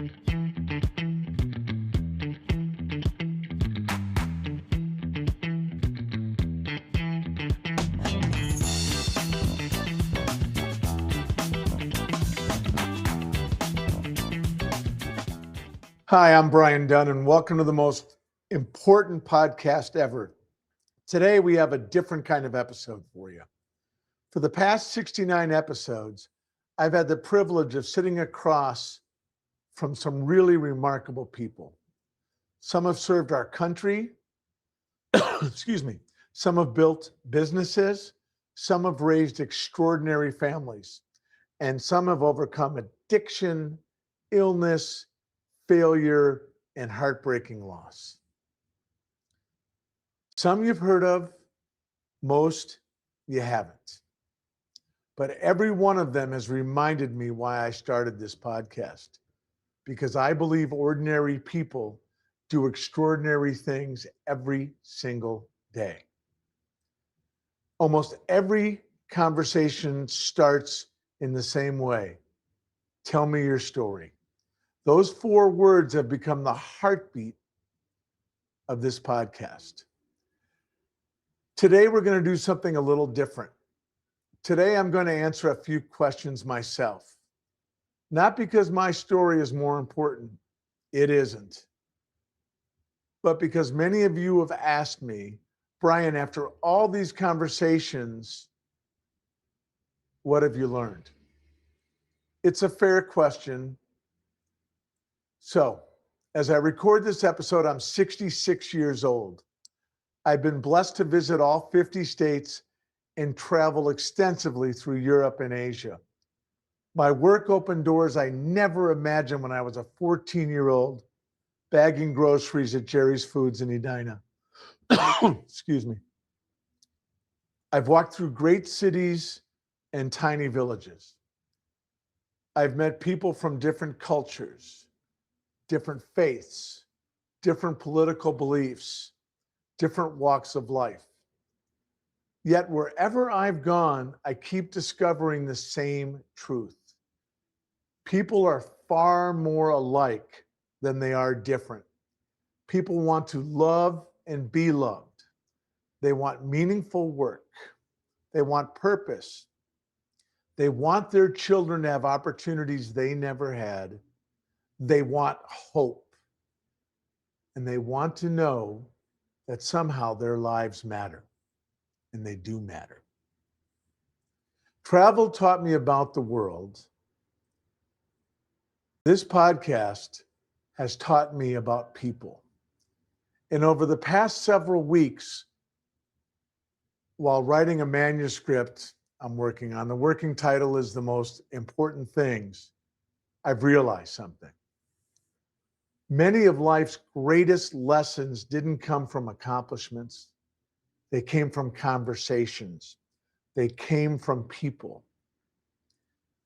Hi, I'm Brian Dunn, and welcome to the most important podcast ever. Today, we have a different kind of episode for you. For the past 69 episodes, I've had the privilege of sitting across from some really remarkable people. Some have served our country, excuse me, some have built businesses, some have raised extraordinary families, and some have overcome addiction, illness, failure, and heartbreaking loss. Some you've heard of, most you haven't. But every one of them has reminded me why I started this podcast, because I believe ordinary people do extraordinary things every single day. Almost every conversation starts in the same way. Tell me your story. Those 4 words have become the heartbeat of this podcast. Today, we're going to do something a little different. Today, I'm going to answer a few questions myself. Not because my story is more important. It isn't. But because many of you have asked me, Brian, after all these conversations, what have you learned? It's a fair question. So, as I record this episode, I'm 66 years old. I've been blessed to visit all 50 states and travel extensively through Europe and Asia. My work opened doors I never imagined when I was a 14-year-old bagging groceries at Jerry's Foods in Edina. Excuse me. I've walked through great cities and tiny villages. I've met people from different cultures, different faiths, different political beliefs, different walks of life. Yet wherever I've gone, I keep discovering the same truth. People are far more alike than they are different. People want to love and be loved. They want meaningful work. They want purpose. They want their children to have opportunities they never had. They want hope. And they want to know that somehow their lives matter, and they do matter. Travel taught me about the world. This podcast has taught me about people. And over the past several weeks, while writing a manuscript I'm working on, the working title is The Most Important Things, I've realized something. Many of life's greatest lessons didn't come from accomplishments. They came from conversations. They came from people.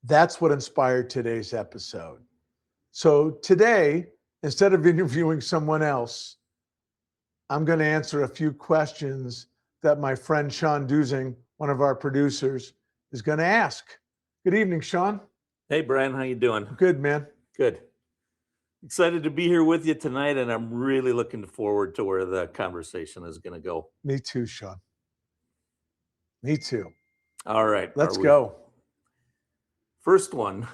That's what inspired today's episode. So today, instead of interviewing someone else, I'm going to answer a few questions that my friend Shawn Dusing, one of our producers, is going to ask. Good evening, Shawn. Hey, Brian, how you doing? Good, man. Good. Excited to be here with you tonight, and I'm really looking forward to where the conversation is going to go. Me too, Shawn. Me too. All right. Let's go. First one,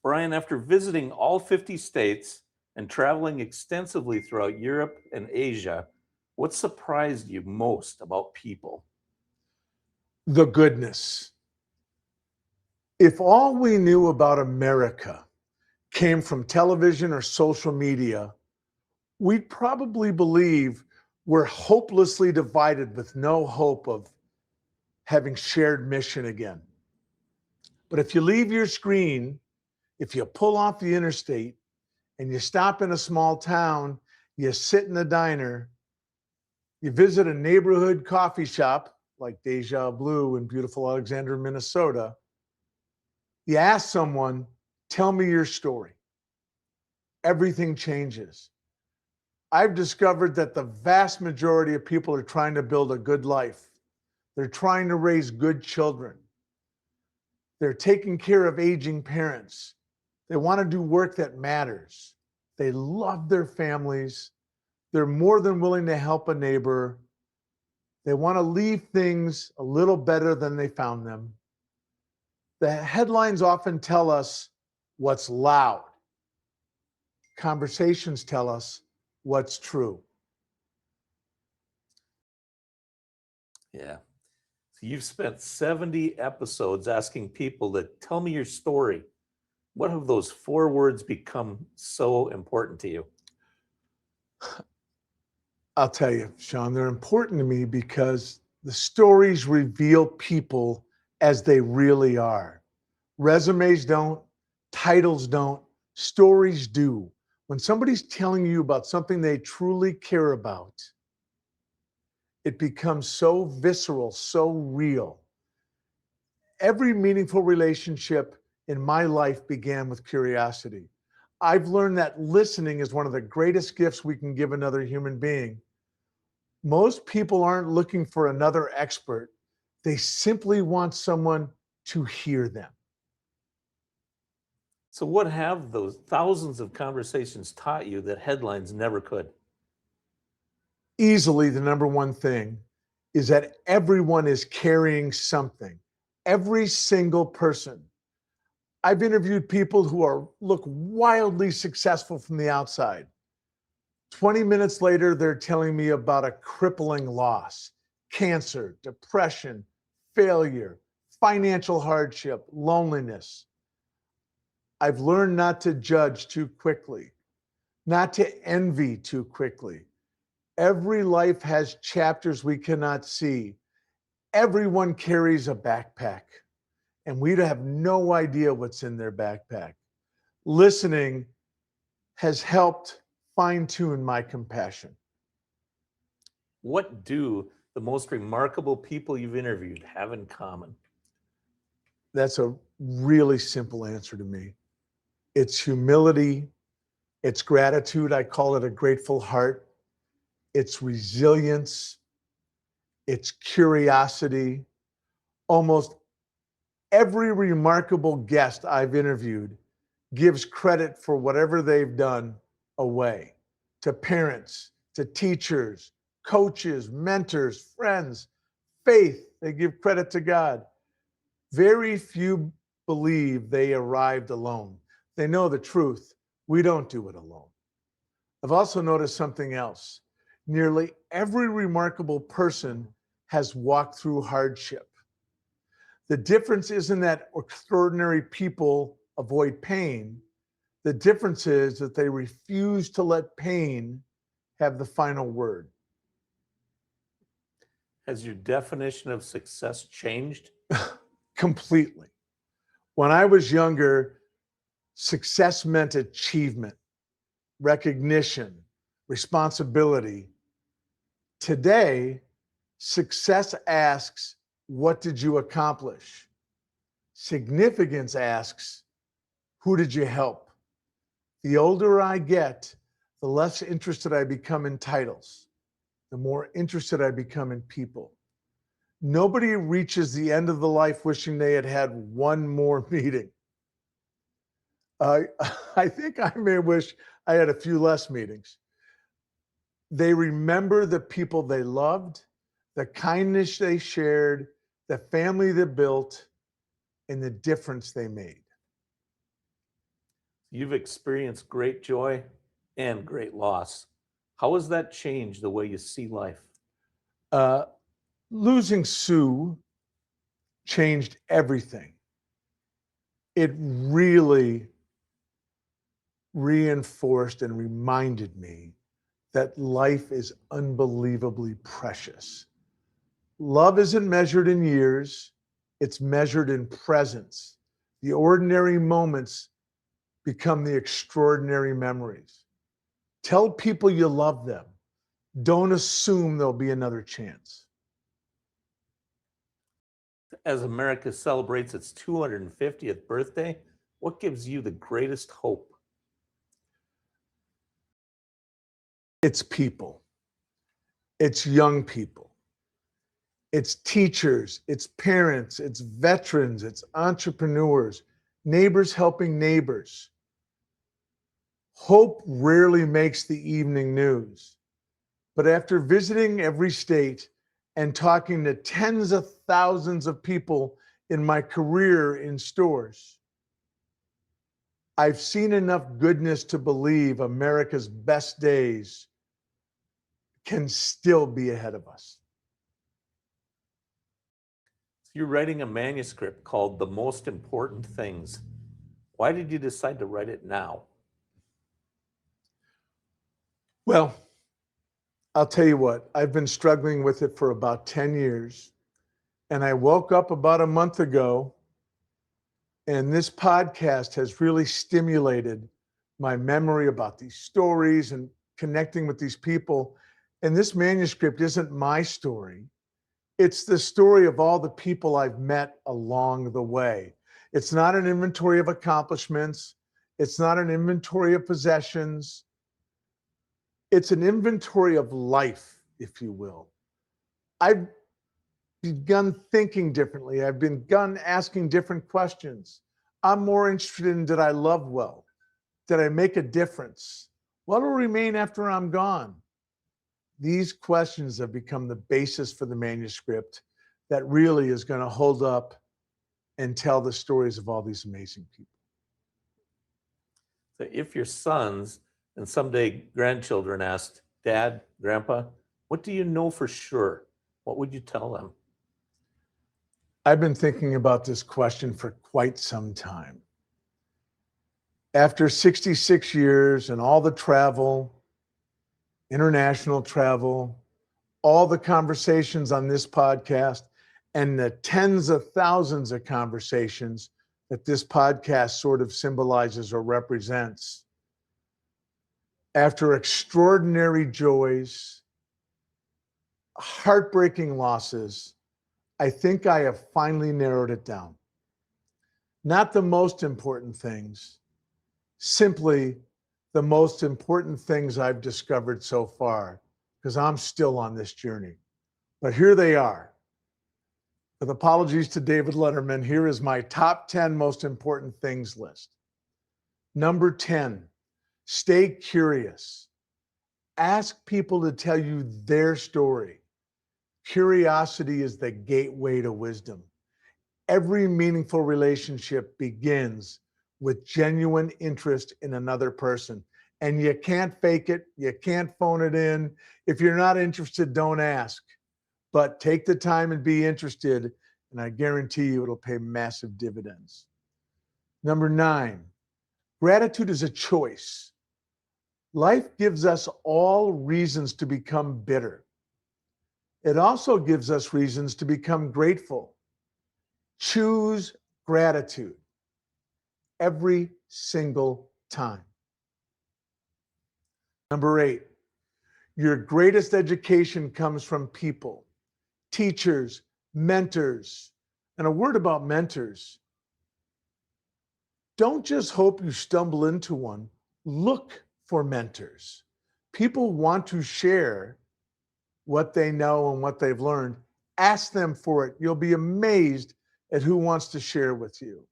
Brian, after visiting all 50 states and traveling extensively throughout Europe and Asia, what surprised you most about people? The goodness. If all we knew about America came from television or social media, we'd probably believe we're hopelessly divided with no hope of having shared mission again. But if you leave your screen, if you pull off the interstate and you stop in a small town, you sit in a diner, you visit a neighborhood coffee shop like Deja Blue in beautiful Alexandria, Minnesota, you ask someone, tell me your story. Everything changes. I've discovered that the vast majority of people are trying to build a good life. They're trying to raise good children. They're taking care of aging parents. They want to do work that matters. They love their families. They're more than willing to help a neighbor. They want to leave things a little better than they found them. The headlines often tell us what's loud. Conversations tell us what's true. Yeah. So you've spent 70 episodes asking people to tell me your story. What have those 4 words become so important to you? I'll tell you, Shawn, they're important to me because the stories reveal people as they really are. Resumes don't, titles don't, stories do. When somebody's telling you about something they truly care about, it becomes so visceral, so real. Every meaningful relationship in my life began with curiosity. I've learned that listening is one of the greatest gifts we can give another human being. Most people aren't looking for another expert. They simply want someone to hear them. So, what have those thousands of conversations taught you that headlines never could? Easily, the number one thing is that everyone is carrying something. Every single person. I've interviewed people who look wildly successful from the outside. 20 minutes later, they're telling me about a crippling loss, cancer, depression, failure, financial hardship, loneliness. I've learned not to judge too quickly, not to envy too quickly. Every life has chapters we cannot see. Everyone carries a backpack, and we have no idea what's in their backpack. Listening has helped fine tune my compassion. What do the most remarkable people you've interviewed have in common? That's a really simple answer to me. It's humility, it's gratitude. I call it a grateful heart. It's resilience, it's curiosity. Almost every remarkable guest I've interviewed gives credit for whatever they've done away to parents, to teachers, coaches, mentors, friends, faith. They give credit to God. Very few believe they arrived alone. They know the truth. We don't do it alone. I've also noticed something else. Nearly every remarkable person has walked through hardship. The difference isn't that extraordinary people avoid pain. The difference is that they refuse to let pain have the final word. Has your definition of success changed? Completely. When I was younger, success meant achievement, recognition, responsibility. Today, success asks, what did you accomplish? Significance asks, who did you help? The older I get, the less interested I become in titles, the more interested I become in people. Nobody reaches the end of the life wishing they had had one more meeting. I think I may wish I had a few less meetings. They remember the people they loved, the kindness they shared, the family they built, and the difference they made. You've experienced great joy and great loss. How has that changed the way you see life? Uh, Losing Sue changed everything. It really reinforced and reminded me that life is unbelievably precious. Love isn't measured in years, it's measured in presence. The ordinary moments become the extraordinary memories. Tell people you love them. Don't assume there'll be another chance. As America celebrates its 250th birthday, what gives you the greatest hope? It's people, it's young people, it's teachers, it's parents, it's veterans, it's entrepreneurs, neighbors helping neighbors. Hope rarely makes the evening news. But after visiting every state and talking to tens of thousands of people in my career in stores, I've seen enough goodness to believe America's best days can still be ahead of us. You're writing a manuscript called The Most Important Things. Why did you decide to write it now? Well, I'll tell you what, I've been struggling with it for about 10 years. And I woke up about a month ago, and this podcast has really stimulated my memory about these stories and connecting with these people. And this manuscript isn't my story. It's the story of all the people I've met along the way. It's not an inventory of accomplishments. It's not an inventory of possessions. It's an inventory of life, if you will. I've begun thinking differently. I've begun asking different questions. I'm more interested in, did I love well? Did I make a difference? What will remain after I'm gone? These questions have become the basis for the manuscript that really is going to hold up and tell the stories of all these amazing people. So if your sons and someday grandchildren asked, Dad, Grandpa, what do you know for sure? What would you tell them? I've been thinking about this question for quite some time. After 66 years and all the travel, international travel, all the conversations on this podcast, and the tens of thousands of conversations that this podcast sort of symbolizes or represents, after extraordinary joys, heartbreaking losses, I think I have finally narrowed it down. Not the most important things, simply the most important things I've discovered so far, because I'm still on this journey. But here they are. With apologies to David Letterman, here is my top 10 most important things list. Number 10, stay curious. Ask people to tell you their story. Curiosity is the gateway to wisdom. Every meaningful relationship begins with genuine interest in another person. And you can't fake it. You can't phone it in. If you're not interested, don't ask. But take the time and be interested, and I guarantee you it'll pay massive dividends. Number 9, gratitude is a choice. Life gives us all reasons to become bitter. It also gives us reasons to become grateful. Choose gratitude every single time. Number 8, your greatest education comes from people, teachers, mentors. And a word about mentors. Don't just hope you stumble into one. Look for mentors. People want to share what they know and what they've learned. Ask them for it. You'll be amazed at who wants to share with you.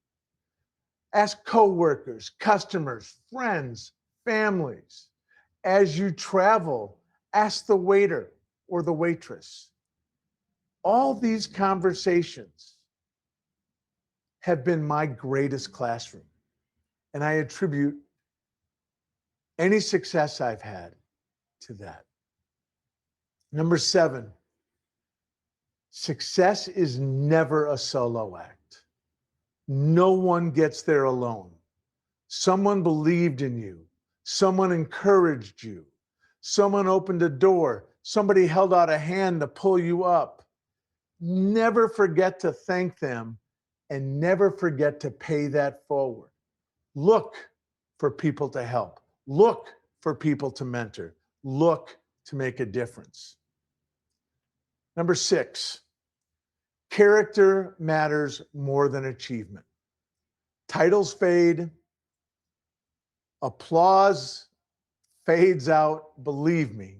Ask coworkers, customers, friends, families. As you travel, ask the waiter or the waitress. All these conversations have been my greatest classroom. And I attribute any success I've had to that. Number 7, success is never a solo act. No one gets there alone. Someone believed in you. Someone encouraged you. Someone opened a door. Somebody held out a hand to pull you up. Never forget to thank them, and never forget to pay that forward. Look for people to help. Look for people to mentor. Look to make a difference. Number 6, character matters more than achievement. Titles fade, applause fades out. Believe me,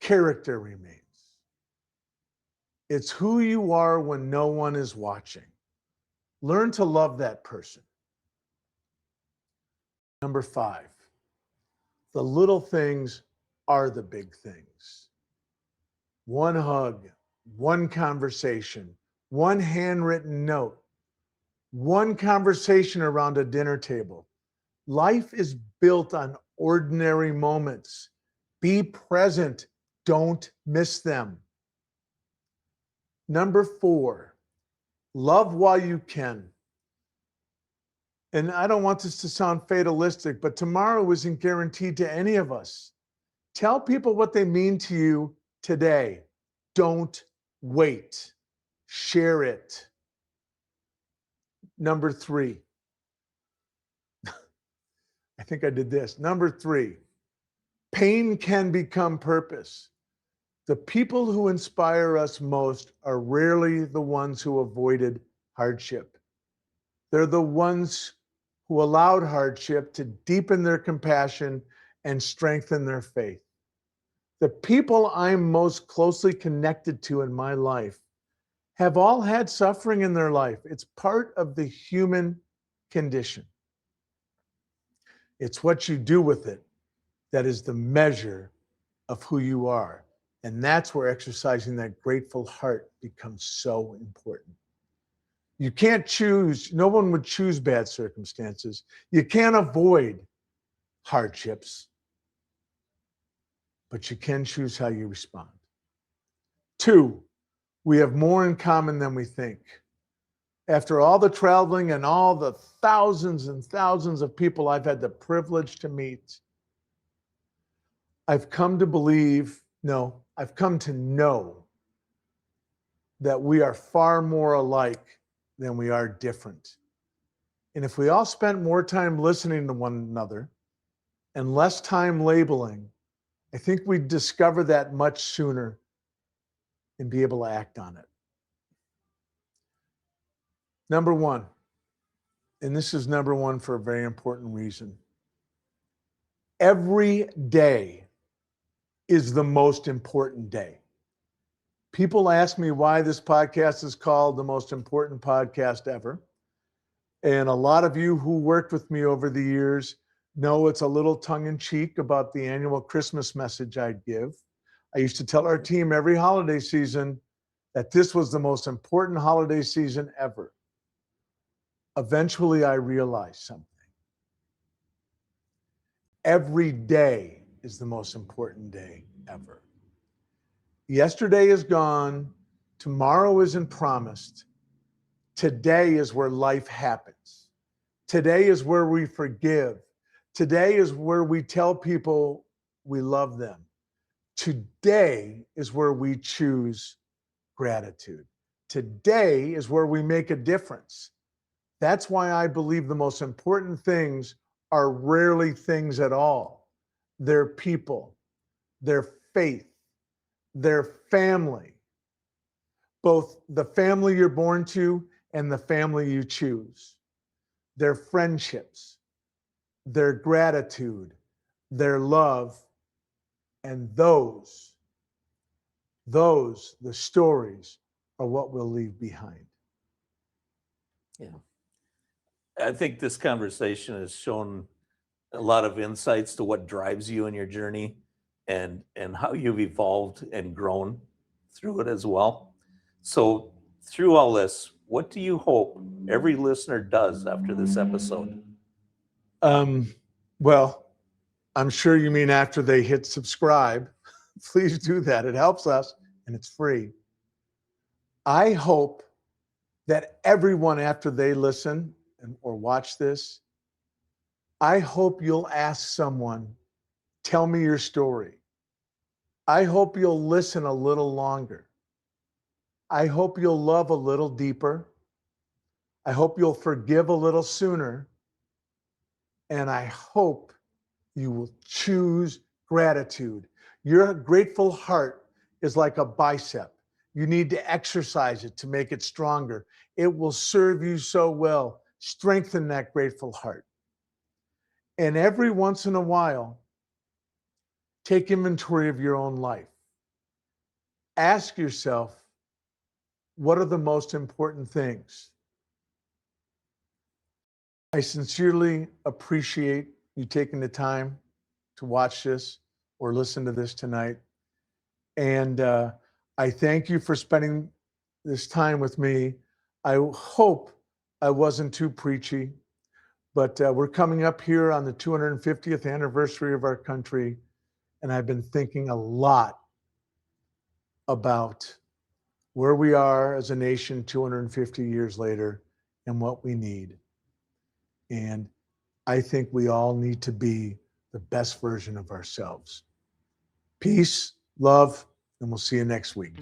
character remains. It's who you are when no one is watching. Learn to love that person. Number 5, the little things are the big things. One hug, one conversation, one handwritten note, one conversation around a dinner table. Life is built on ordinary moments. Be present. Don't miss them. Number 4, love while you can. And I don't want this to sound fatalistic, but tomorrow isn't guaranteed to any of us. Tell people what they mean to you today. Don't wait. Share it. Number 3, I think I did this. Number 3, pain can become purpose. The people who inspire us most are rarely the ones who avoided hardship. They're the ones who allowed hardship to deepen their compassion and strengthen their faith. The people I'm most closely connected to in my life have all had suffering in their life. It's part of the human condition. It's what you do with it that is the measure of who you are. And that's where exercising that grateful heart becomes so important. You can't choose, no one would choose bad circumstances. You can't avoid hardships, but you can choose how you respond. 2, we have more in common than we think. After all the traveling and all the thousands and thousands of people I've had the privilege to meet, I've come to know that we are far more alike than we are different. And if we all spent more time listening to one another and less time labeling, I think we'd discover that much sooner and be able to act on it. Number 1, and this is number 1 for a very important reason. Every day is the most important day. People ask me why this podcast is called the most important podcast ever. And a lot of you who worked with me over the years know it's a little tongue-in-cheek about the annual Christmas message I'd give. I used to tell our team every holiday season that this was the most important holiday season ever. Eventually, I realized something. Every day is the most important day ever. Yesterday is gone. Tomorrow isn't promised. Today is where life happens. Today is where we forgive. Today is where we tell people we love them. Today is where we choose gratitude. Today is where we make a difference. That's why I believe the most important things are rarely things at all. They're people, their faith, their family, both the family you're born to and the family you choose, their friendships, their gratitude, their love, and those, the stories are what we'll leave behind. Yeah. I think this conversation has shown a lot of insights to what drives you in your journey and how you've evolved and grown through it as well. So through all this, what do you hope every listener does after this episode? Well, I'm sure you mean after they hit subscribe. Please do that. It helps us and it's free. I hope that everyone, after they listen or watch this, I hope you'll ask someone, tell me your story. I hope you'll listen a little longer. I hope you'll love a little deeper. I hope you'll forgive a little sooner. And I hope you will choose gratitude. Your grateful heart is like a bicep. You need to exercise it to make it stronger. It will serve you so well. Strengthen that grateful heart. And every once in a while, take inventory of your own life. Ask yourself, what are the most important things? I sincerely appreciate you taking the time to watch this or listen to this tonight. And I thank you for spending this time with me. I hope I wasn't too preachy, but we're coming up here on the 250th anniversary of our country. And I've been thinking a lot about where we are as a nation 250 years later and what we need. And I think we all need to be the best version of ourselves. Peace, love, and we'll see you next week.